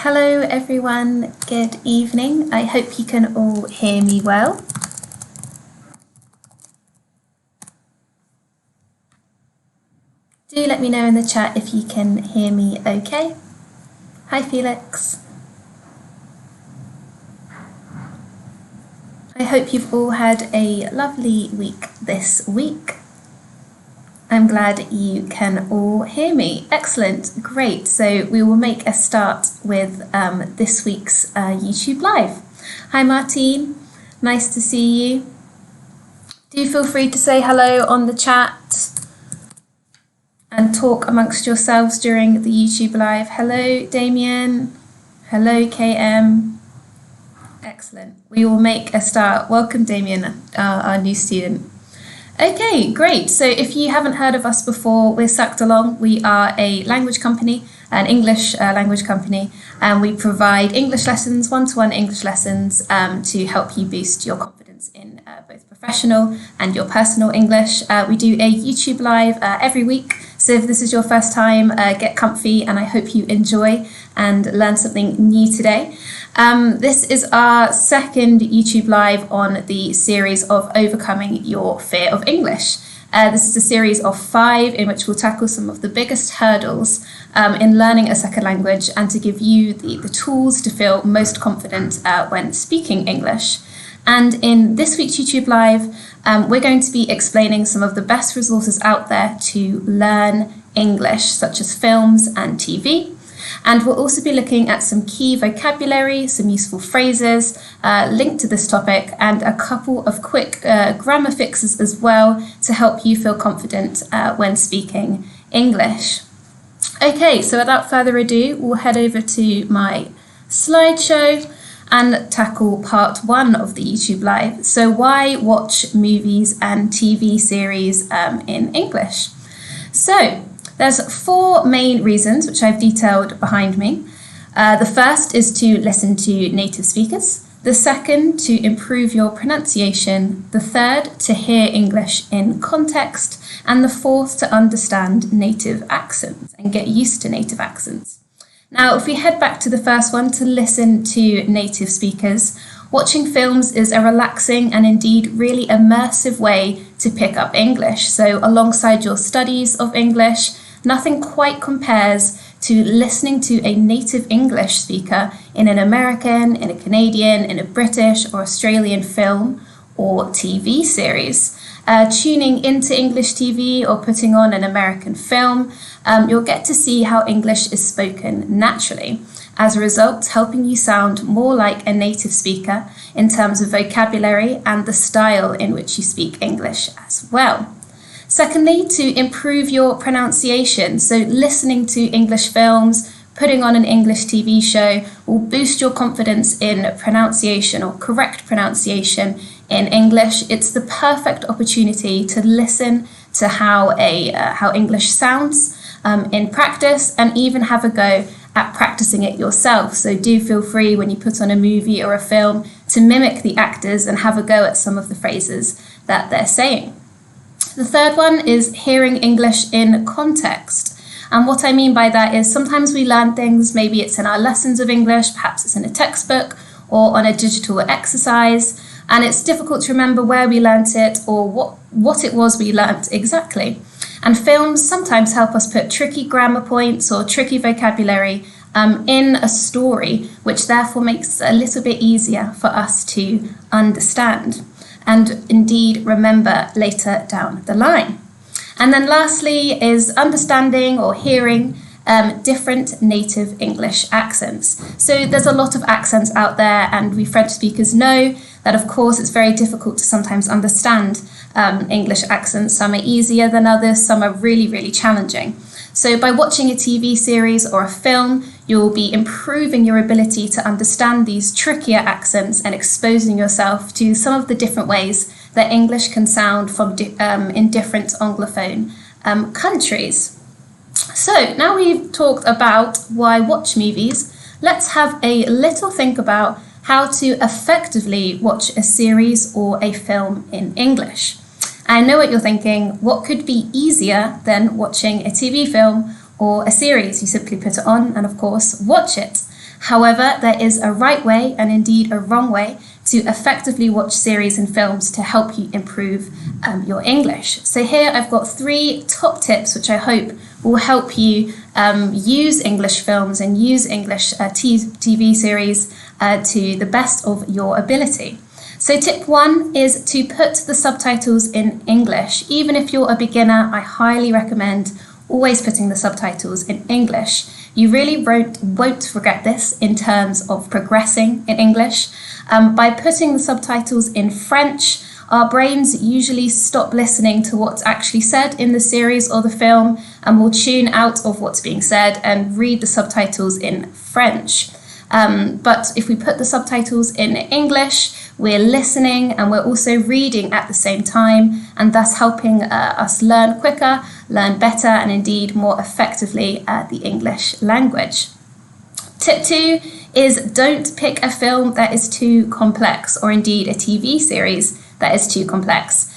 Hello everyone, good evening. I hope you can all hear me well. Do let me know in the chat if you can hear me okay. Hi Felix. I hope you've all had a lovely week this week. I'm glad you can all hear me. Excellent, great. So we will make a start with this week's YouTube Live. Hi Martine, nice to see you. Do feel free to say hello on the chat and talk amongst yourselves during the YouTube Live. Hello Damien, hello KM. Excellent, we will make a start. Welcome Damien, our new student. Okay, great. So if you haven't heard of us before, we're Sucked Along. We are a language company, an English language company, and we provide English lessons, one-to-one English lessons to help you boost your confidence in both professional and your personal English. We do a YouTube Live every week. So if this is your first time, get comfy and I hope you enjoy and learn something new today. This is our second YouTube Live on the series of Overcoming Your Fear of English. This is a series of 5 in which we'll tackle some of the biggest hurdles in learning a second language and to give you the tools to feel most confident when speaking English. And in this week's YouTube Live, we're going to be explaining some of the best resources out there to learn English, such as films and TV. And we'll also be looking at some key vocabulary, some useful phrases linked to this topic, and a couple of quick grammar fixes as well to help you feel confident when speaking English. Okay, so without further ado, we'll head over to my slideshow and tackle part 1 of the YouTube Live. So why watch movies and TV series in English? So there's 4 main reasons which I've detailed behind me. The first is to listen to native speakers. The second, to improve your pronunciation. The third, to hear English in context. And the fourth, to understand native accents and get used to native accents. Now, if we head back to the first one, to listen to native speakers, watching films is a relaxing and indeed really immersive way to pick up English. So alongside your studies of English, nothing quite compares to listening to a native English speaker in an American, in a Canadian, in a British or Australian film or TV series. Tuning into English TV or putting on an American film, you'll get to see how English is spoken naturally. As a result, helping you sound more like a native speaker in terms of vocabulary and the style in which you speak English as well. Secondly, to improve your pronunciation. So listening to English films, putting on an English TV show will boost your confidence in pronunciation or correct pronunciation in English. It's the perfect opportunity to listen to how English sounds in practice and even have a go at practicing it yourself. So do feel free when you put on a movie or a film to mimic the actors and have a go at some of the phrases that they're saying. The third one is hearing English in context. And what I mean by that is sometimes we learn things, maybe it's in our lessons of English, perhaps it's in a textbook or on a digital exercise, and it's difficult to remember where we learnt it or what it was we learnt exactly. And films sometimes help us put tricky grammar points or tricky vocabulary in a story, which therefore makes it a little bit easier for us to understand and indeed remember later down the line. And then lastly is understanding or hearing different native English accents. So there's a lot of accents out there, and we French speakers know that of course it's very difficult to sometimes understand English accents. Some are easier than others, some are really, really challenging. So by watching a TV series or a film, you'll be improving your ability to understand these trickier accents and exposing yourself to some of the different ways that English can sound from in different Anglophone countries. So now we've talked about why watch movies, let's have a little think about how to effectively watch a series or a film in English. I know what you're thinking, what could be easier than watching a TV film or a series? You simply put it on and of course watch it. However, there is a right way and indeed a wrong way to effectively watch series and films to help you improve your English. So here I've got 3 top tips which I hope will help you use English films and use English TV series to the best of your ability. So tip 1 is to put the subtitles in English. Even if you're a beginner, I highly recommend always putting the subtitles in English. You really won't regret this in terms of progressing in English. By putting the subtitles in French, our brains usually stop listening to what's actually said in the series or the film and will tune out of what's being said and read the subtitles in French. But if we put the subtitles in English, we're listening and we're also reading at the same time, and thus helping us learn quicker, learn better, and indeed more effectively the English language. Tip 2 is don't pick a film that is too complex, or indeed a TV series that is too complex.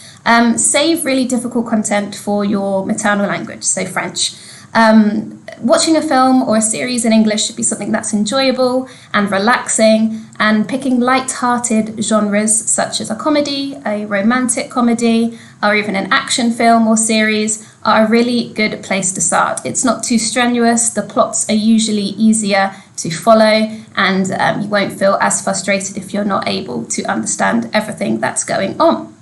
Save really difficult content for your maternal language, so French. Watching a film or a series in English should be something that's enjoyable and relaxing, and picking light-hearted genres such as a comedy, a romantic comedy, or even an action film or series are a really good place to start. It's not too strenuous, the plots are usually easier to follow, and you won't feel as frustrated if you're not able to understand everything that's going on.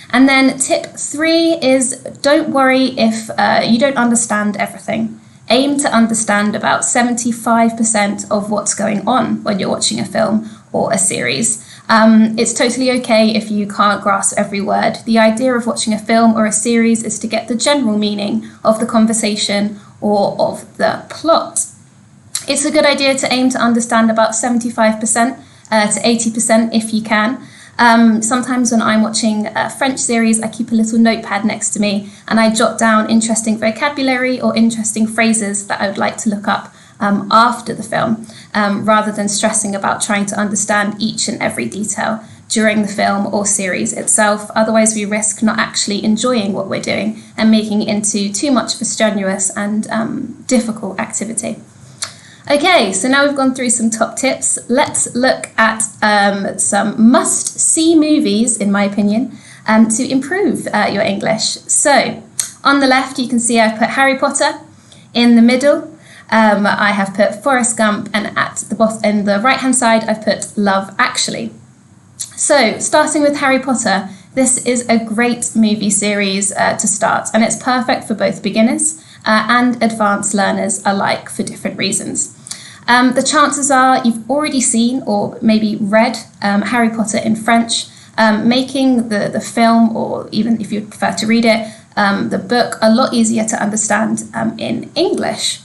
And then tip 3 is don't worry if you don't understand everything. Aim to understand about 75% of what's going on when you're watching a film or a series. It's totally okay if you can't grasp every word. The idea of watching a film or a series is to get the general meaning of the conversation or of the plot. It's a good idea to aim to understand about 75% to 80% if you can. Sometimes when I'm watching a French series, I keep a little notepad next to me and I jot down interesting vocabulary or interesting phrases that I would like to look up after the film, rather than stressing about trying to understand each and every detail during the film or series itself. Otherwise, we risk not actually enjoying what we're doing and making it into too much of a strenuous and difficult activity. Okay, so now we've gone through some top tips. Let's look at some must-see movies, in my opinion, to improve your English. So, on the left, you can see I've put Harry Potter. In the middle, I have put Forrest Gump, and at the bottom, in the right-hand side, I've put Love Actually. So, starting with Harry Potter, this is a great movie series to start, and it's perfect for both beginners and advanced learners alike for different reasons. The chances are you've already seen or maybe read Harry Potter in French, making the film, or even if you prefer to read it, the book a lot easier to understand in English.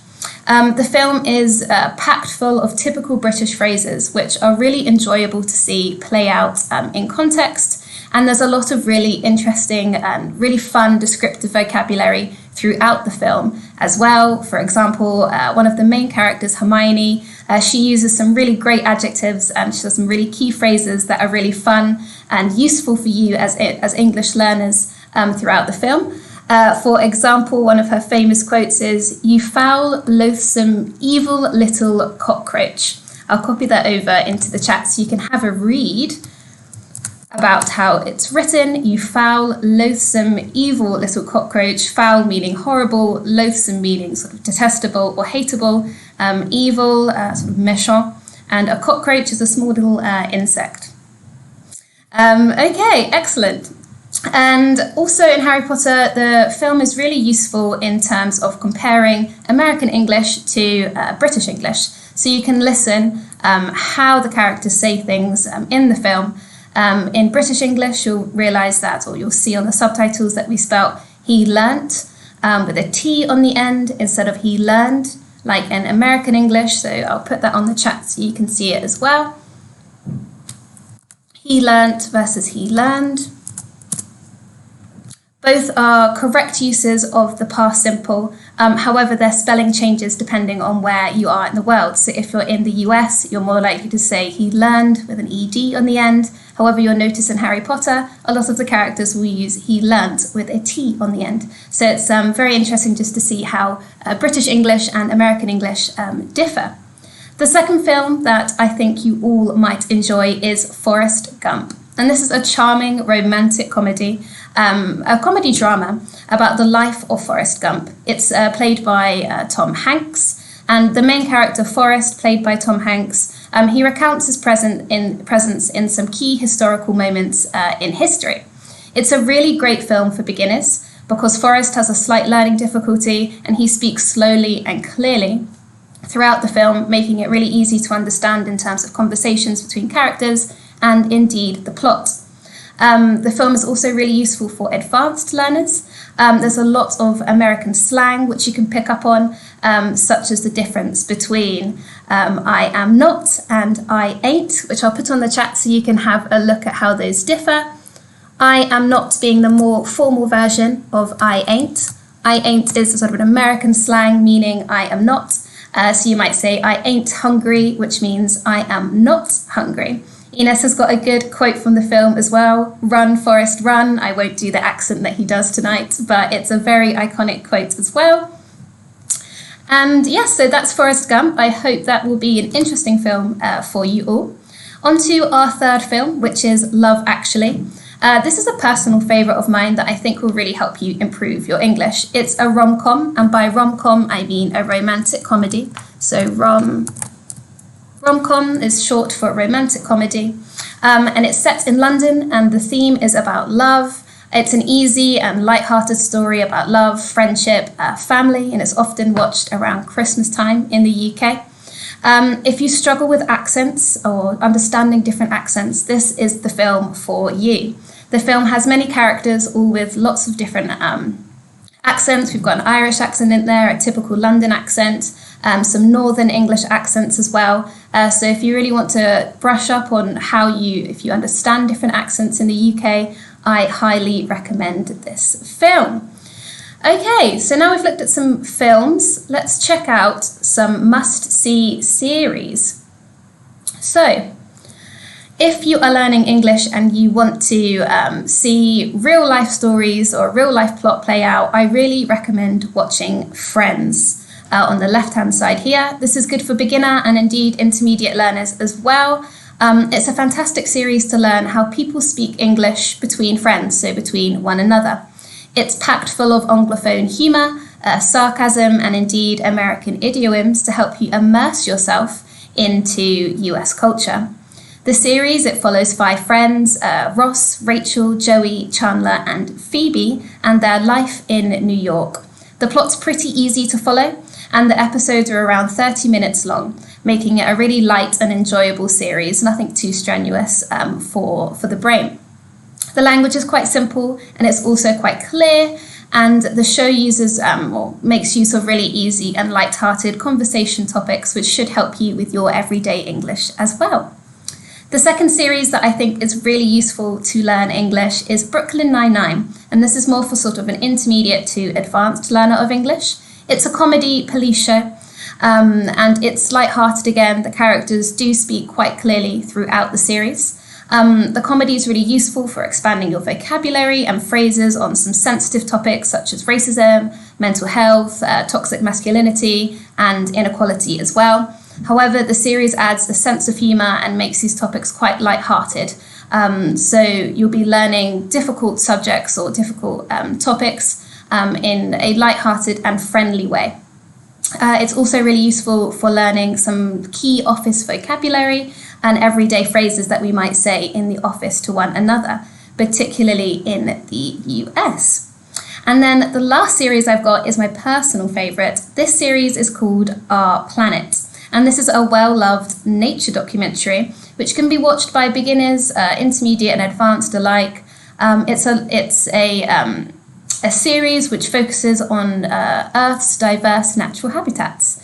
The film is packed full of typical British phrases which are really enjoyable to see play out in context, and there's a lot of really interesting and really fun descriptive vocabulary throughout the film as well. For example, one of the main characters, Hermione, she uses some really great adjectives and she has some really key phrases that are really fun and useful for you as English learners throughout the film. For example, one of her famous quotes is, "You foul, loathsome, evil little cockroach." I'll copy that over into the chat so you can have a read about how it's written. You foul, loathsome, evil little cockroach. Foul meaning horrible, loathsome meaning sort of detestable or hateable, evil, sort of méchant, and a cockroach is a small little insect. Okay, excellent. And also in Harry Potter, the film is really useful in terms of comparing American English to British English. So you can listen how the characters say things in the film. In British English, you'll realise that, or you'll see on the subtitles that we spelt he learnt with a T on the end instead of he learned, like in American English. So I'll put that on the chat so you can see it as well. He learnt versus he learned. Both are correct uses of the past simple, however their spelling changes depending on where you are in the world. So if you're in the US, you're more likely to say he learned with an ED on the end. However, you'll notice in Harry Potter, a lot of the characters will use he learnt with a T on the end. So it's very interesting just to see how British English and American English differ. The second film that I think you all might enjoy is Forrest Gump. And this is a charming romantic comedy, a comedy drama about the life of Forrest Gump. It's played by Tom Hanks, and the main character, Forrest, played by Tom Hanks, he recounts his presence in some key historical moments in history. It's a really great film for beginners because Forrest has a slight learning difficulty and he speaks slowly and clearly throughout the film, making it really easy to understand in terms of conversations between characters and indeed the plot. The film is also really useful for advanced learners. There's a lot of American slang which you can pick up on, such as the difference between I am not and I ain't, which I'll put on the chat so you can have a look at how those differ. I am not being the more formal version of I ain't. I ain't is sort of an American slang meaning I am not. So you might say I ain't hungry, which means I am not hungry. Ines has got a good quote from the film as well. Run, Forrest, run. I won't do the accent that he does tonight, but it's a very iconic quote as well. And yes, so that's Forrest Gump. I hope that will be an interesting film for you all. On to our third film, which is Love Actually. This is a personal favourite of mine that I think will really help you improve your English. It's a rom-com, and by rom-com I mean a romantic comedy. So rom-com is short for romantic comedy, and it's set in London, and the theme is about love. It's an easy and light-hearted story about love, friendship, family, and it's often watched around Christmas time in the UK. If you struggle with accents or understanding different accents, this is the film for you. The film has many characters, all with lots of different accents. We've got an Irish accent in there, a typical London accent, some Northern English accents as well. So if you really want to brush up on if you understand different accents in the UK, I highly recommend this film. Okay, so now we've looked at some films, let's check out some must-see series. So, if you are learning English and you want to see real-life stories or real-life plot play out, I really recommend watching Friends. On the left-hand side here, this is good for beginner and indeed intermediate learners as well. It's a fantastic series to learn how people speak English between friends, so between one another. It's packed full of Anglophone humour, sarcasm, and indeed American idioms to help you immerse yourself into US culture. The series, it follows 5 friends, Ross, Rachel, Joey, Chandler, and Phoebe, and their life in New York. The plot's pretty easy to follow, and the episodes are around 30 minutes long, making it a really light and enjoyable series, nothing too strenuous for the brain. The language is quite simple and it's also quite clear, and the show uses makes use of really easy and light-hearted conversation topics which should help you with your everyday English as well. The second series that I think is really useful to learn English is Brooklyn Nine-Nine, and this is more for sort of an intermediate to advanced learner of English. It's a comedy police show, and it's light-hearted again. The characters do speak quite clearly throughout the series. The comedy is really useful for expanding your vocabulary and phrases on some sensitive topics such as racism, mental health, toxic masculinity, and inequality as well. However, the series adds a sense of humour and makes these topics quite light-hearted. So you'll be learning difficult subjects or difficult topics in a light-hearted and friendly way. It's also really useful for learning some key office vocabulary and everyday phrases that we might say in the office to one another, particularly in the US. And then the last series I've got is my personal favourite. This series is called Our Planet, and this is a well-loved nature documentary which can be watched by beginners, intermediate and advanced alike. It's a series which focuses on Earth's diverse natural habitats.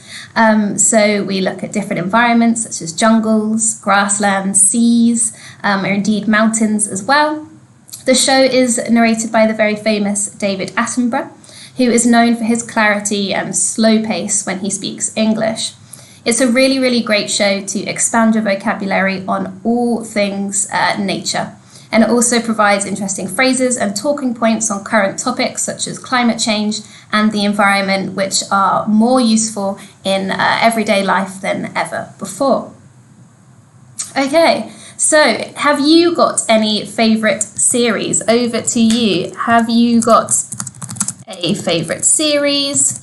So we look at different environments such as jungles, grasslands, seas, or indeed mountains as well. The show is narrated by the very famous David Attenborough, who is known for his clarity and slow pace when he speaks English. It's a really, really great show to expand your vocabulary on all things nature. and it also provides interesting phrases and talking points on current topics such as climate change and the environment, which are more useful in everyday life than ever before. Okay, so have you got any favourite series? Over to you. Have you got a favourite series?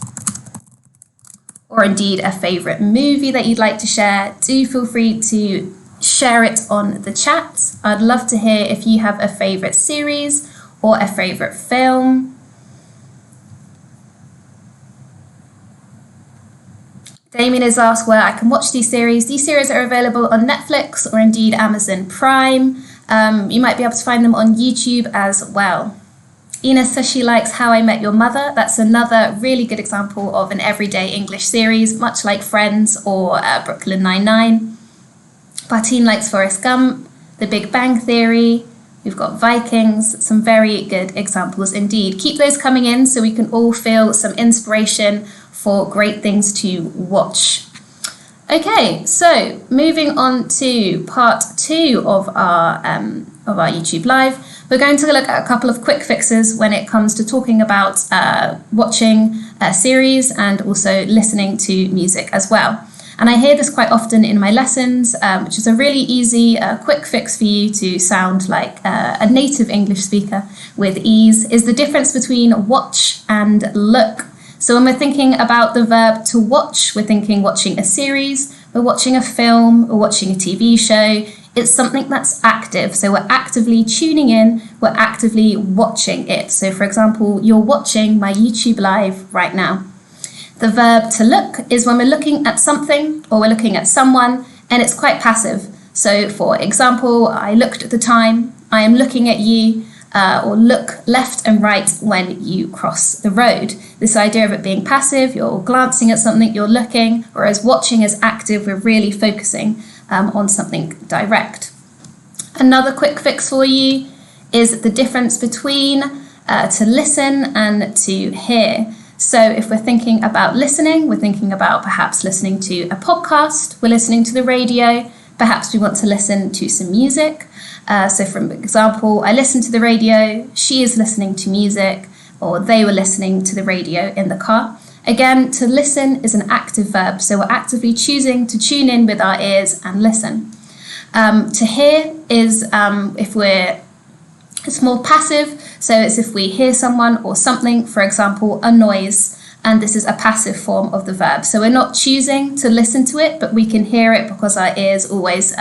Or indeed a favourite movie that you'd like to share? Do feel free to share it on the chat. I'd love to hear if you have a favourite series or a favourite film. Damien has asked where I can watch these series. These series are available on Netflix or indeed Amazon Prime. You might be able to find them on YouTube as well. Ina says she likes How I Met Your Mother. That's another really good example of an everyday English series, much like Friends or Brooklyn Nine-Nine. Bartine likes Forrest Gump, The Big Bang Theory. We've got Vikings, some very good examples indeed. Keep those coming in so we can all feel some inspiration for great things to watch. Okay, so moving on to part 2 of our YouTube Live. We're going to look at a couple of quick fixes when it comes to talking about watching series and also listening to music as well. And I hear this quite often in my lessons, which is a really easy, quick fix for you to sound like a native English speaker with ease, is the difference between watch and look. So when we're thinking about the verb to watch, we're thinking watching a series, we're watching a film, or watching a TV show. It's something that's active. So we're actively tuning in, we're actively watching it. So for example, you're watching my YouTube Live right now. The verb to look is when we're looking at something or we're looking at someone, and it's quite passive. So for example, I looked at the time, I am looking at you, or look left and right when you cross the road. This idea of it being passive, you're glancing at something, you're looking, whereas watching is active, we're really focusing on something direct. Another quick fix for you is the difference between to listen and to hear. So if we're thinking about listening, we're thinking about perhaps listening to a podcast, we're listening to the radio, perhaps we want to listen to some music. So for example, I listened to the radio, she is listening to music, or they were listening to the radio in the car. Again, to listen is an active verb, so we're actively choosing to tune in with our ears and listen. To hear is it's more passive, so it's if we hear someone or something, for example, a noise, and this is a passive form of the verb. So we're not choosing to listen to it, but we can hear it because our ears always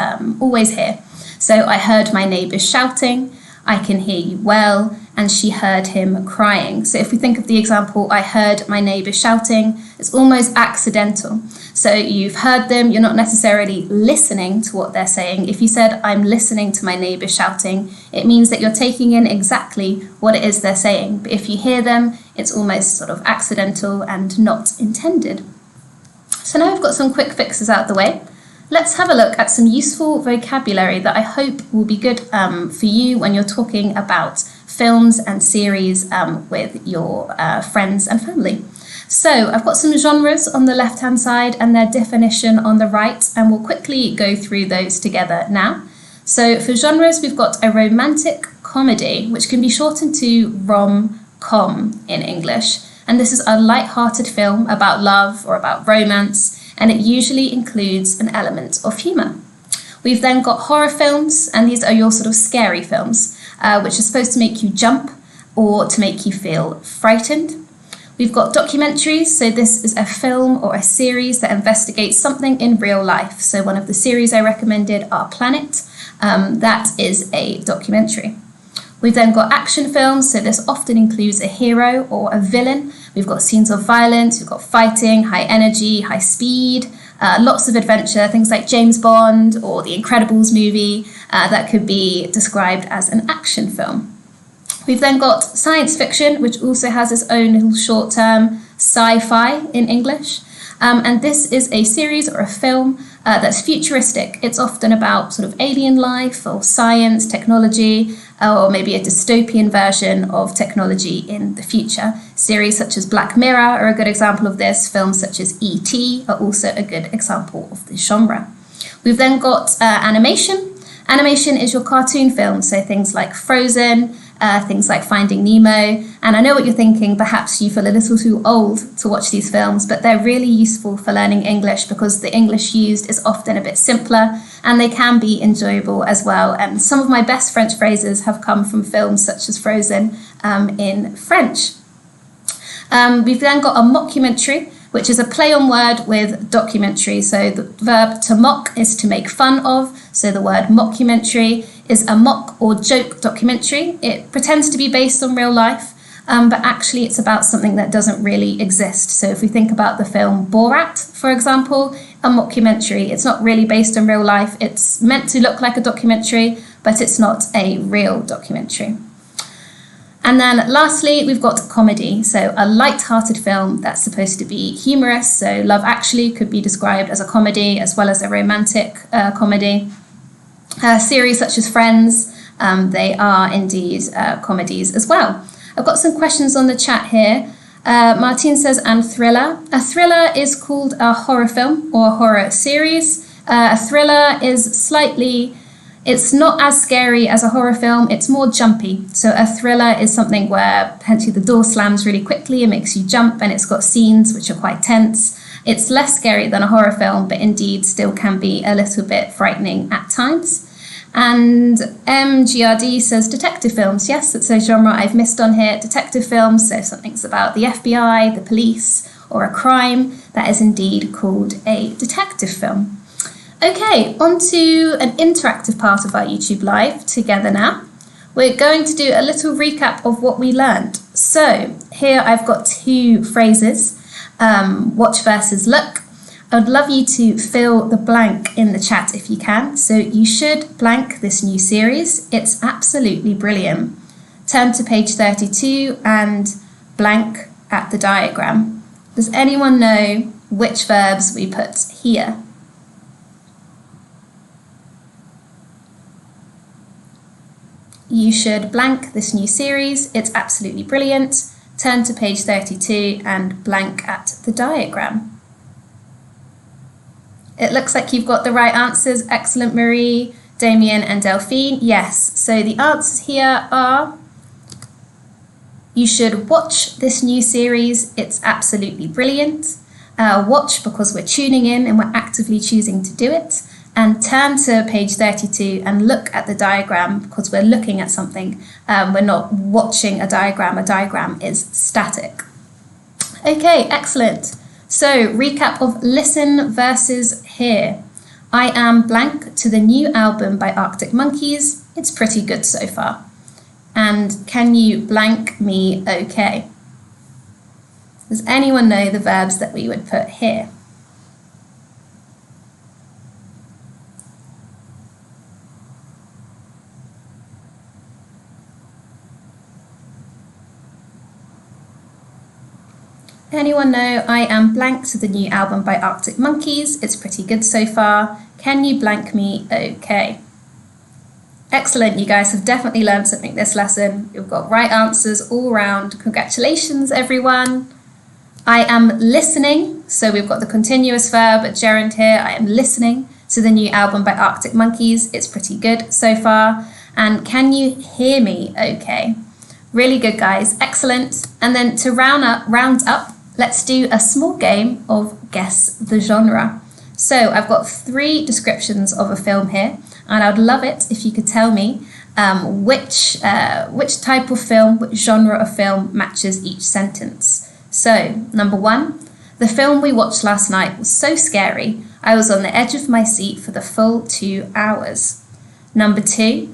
hear. So I heard my neighbours shouting, I can hear you well, and she heard him crying. So if we think of the example, I heard my neighbour shouting, it's almost accidental. So you've heard them, you're not necessarily listening to what they're saying. If you said, I'm listening to my neighbour shouting, it means that you're taking in exactly what it is they're saying. But if you hear them, it's almost sort of accidental and not intended. So now we've got some quick fixes out the way. Let's have a look at some useful vocabulary that I hope will be good for you when you're talking about films and series with your friends and family. So I've got some genres on the left-hand side and their definition on the right, and we'll quickly go through those together now. So for genres, we've got a romantic comedy, which can be shortened to rom-com in English. And this is a light-hearted film about love or about romance, and it usually includes an element of humour. We've then got horror films, and these are your sort of scary films, which are supposed to make you jump or to make you feel frightened. We've got documentaries, so this is a film or a series that investigates something in real life. So one of the series I recommended, Our Planet, that is a documentary. We've then got action films, so this often includes a hero or a villain. We've got scenes of violence, we've got fighting, high energy, high speed, lots of adventure, things like James Bond or the Incredibles movie that could be described as an action film. We've then got science fiction, which also has its own little short term, sci-fi in English. And this is a series or a film that's futuristic. It's often about sort of alien life or science, technology, or maybe a dystopian version of technology in the future. Series such as Black Mirror are a good example of this. Films such as E.T. are also a good example of this genre. We've then got animation, Animation is your cartoon film, so things like Frozen, things like Finding Nemo. And I know what you're thinking, perhaps you feel a little too old to watch these films, but they're really useful for learning English because the English used is often a bit simpler and they can be enjoyable as well. And some of my best French phrases have come from films such as Frozen in French. We've then got a mockumentary, which is a play on word with documentary. So the verb to mock is to make fun of. So the word mockumentary is a mock or joke documentary. It pretends to be based on real life, but actually it's about something that doesn't really exist. So if we think about the film Borat, for example, a mockumentary, it's not really based on real life. It's meant to look like a documentary, but it's not a real documentary. And then lastly, we've got comedy. So a light-hearted film that's supposed to be humorous. So Love Actually could be described as a comedy as well as a romantic comedy. Series such as Friends, they are indeed comedies as well. I've got some questions on the chat here. Martine says, and thriller. A thriller is called a horror film or a horror series. A thriller is it's not as scary as a horror film, it's more jumpy. So a thriller is something where potentially the door slams really quickly and makes you jump, and it's got scenes which are quite tense. It's less scary than a horror film, but indeed still can be a little bit frightening at times. And MGRD says detective films. Yes, it's a genre I've missed on here. Detective films, so something's about the FBI, the police, or a crime. That is indeed called a detective film. Okay, on to an interactive part of our YouTube Live together now. We're going to do a little recap of what we learned. So here I've got two phrases, watch versus look. I would love you to fill the blank in the chat if you can. So you should blank this new series. It's absolutely brilliant. Turn to page 32 and blank at the diagram. Does anyone know which verbs we put here? You should blank this new series. It's absolutely brilliant. Turn to page 32 and blank at the diagram. It looks like you've got the right answers. Excellent, Marie, Damien and Delphine. Yes, so the answers here are you should watch this new series. It's absolutely brilliant. Watch because we're tuning in and we're actively choosing to do it. And turn to page 32 and look at the diagram because we're looking at something. We're not watching a diagram. A diagram is static. Okay, excellent. So recap of listen versus hear. I am blank to the new album by Arctic Monkeys. It's pretty good so far. And can you blank me okay? Does anyone know the verbs that we would put here? Anyone know I am blank to the new album by Arctic Monkeys? It's pretty good so far. Can you blank me okay? Excellent, you guys have definitely learned something this lesson. You've got right answers all round. Congratulations, everyone. I am listening. So we've got the continuous verb, gerund here. I am listening to the new album by Arctic Monkeys. It's pretty good so far. And can you hear me okay? Really good, guys. Excellent. And then to round up, let's do a small game of guess the genre. So I've got 3 descriptions of a film here, and I'd love it if you could tell me which type of film, which genre of film matches each sentence. So, number 1, the film we watched last night was so scary, I was on the edge of my seat for the full 2 hours. Number 2,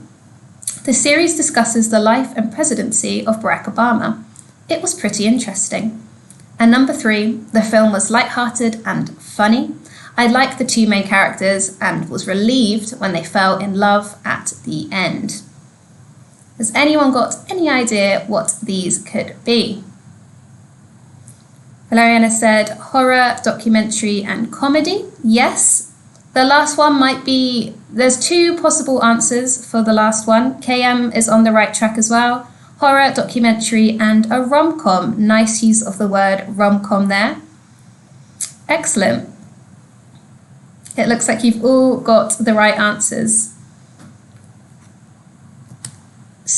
the series discusses the life and presidency of Barack Obama. It was pretty interesting. And number 3, the film was lighthearted and funny. I liked the 2 main characters and was relieved when they fell in love at the end. Has anyone got any idea what these could be? Valeriana said horror, documentary and comedy. Yes. The last one might be, there's 2 possible answers for the last one. KM is on the right track as well. Horror, documentary and a rom-com. Nice use of the word rom-com there. Excellent. It looks like you've all got the right answers.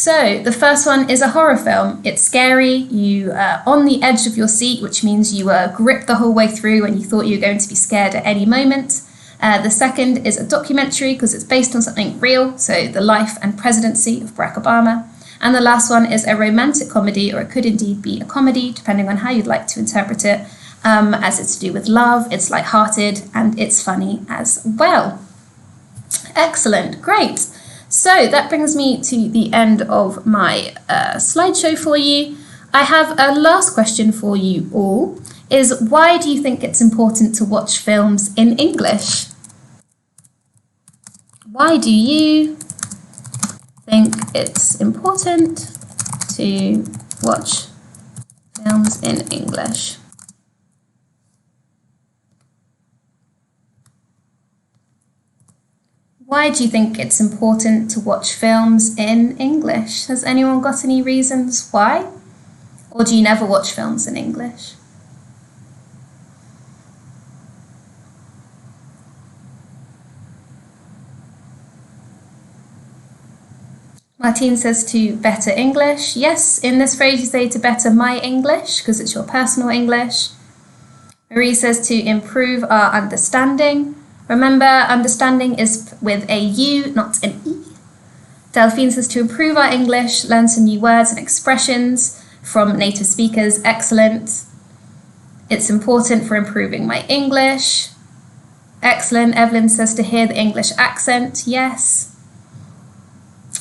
So the first one is a horror film. It's scary. You are on the edge of your seat, which means you were gripped the whole way through and you thought you were going to be scared at any moment. The second is a documentary because it's based on something real, so the life and presidency of Barack Obama. And the last one is a romantic comedy, or it could indeed be a comedy, depending on how you'd like to interpret it, as it's to do with love, it's lighthearted, and it's funny as well. Excellent, great. So that brings me to the end of my slideshow for you. I have a last question for you all, is why do you think it's important to watch films in English? Why do you think it's important to watch films in English? Why do you think it's important to watch films in English? Has anyone got any reasons why? Or do you never watch films in English? Martine says to better English. Yes, in this phrase you say to better my English because it's your personal English. Marie says to improve our understanding. Remember, understanding is with a U, not an E. Delphine says to improve our English, learn some new words and expressions from native speakers. Excellent. It's important for improving my English. Excellent. Evelyn says to hear the English accent. Yes.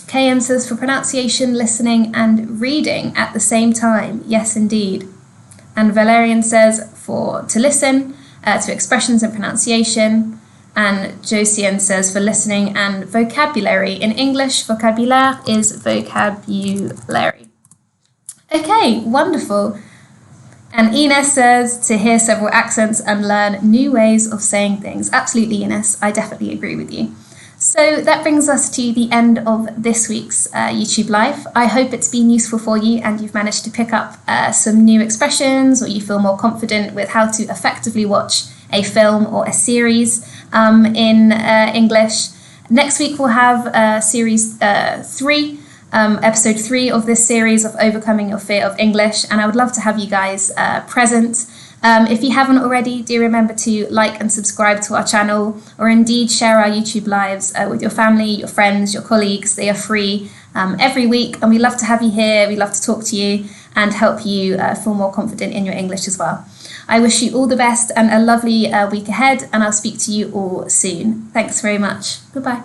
KM says for pronunciation, listening and reading at the same time. Yes, indeed. And Valerian says to listen to expressions and pronunciation. And Josiane says for listening and vocabulary. In English, vocabulaire is vocabulary. Okay, wonderful. And Ines says to hear several accents and learn new ways of saying things. Absolutely, Ines. I definitely agree with you. So that brings us to the end of this week's YouTube Live. I hope it's been useful for you and you've managed to pick up some new expressions, or you feel more confident with how to effectively watch a film or a series in English. Next week we'll have series 3, episode 3 of this series of Overcoming Your Fear of English, and I would love to have you guys present. If you haven't already, do remember to like and subscribe to our channel, or indeed share our YouTube lives with your family, your friends, your colleagues. They are free every week, and we love to have you here. We love to talk to you and help you feel more confident in your English as well. I wish you all the best and a lovely week ahead, and I'll speak to you all soon. Thanks very much. Goodbye.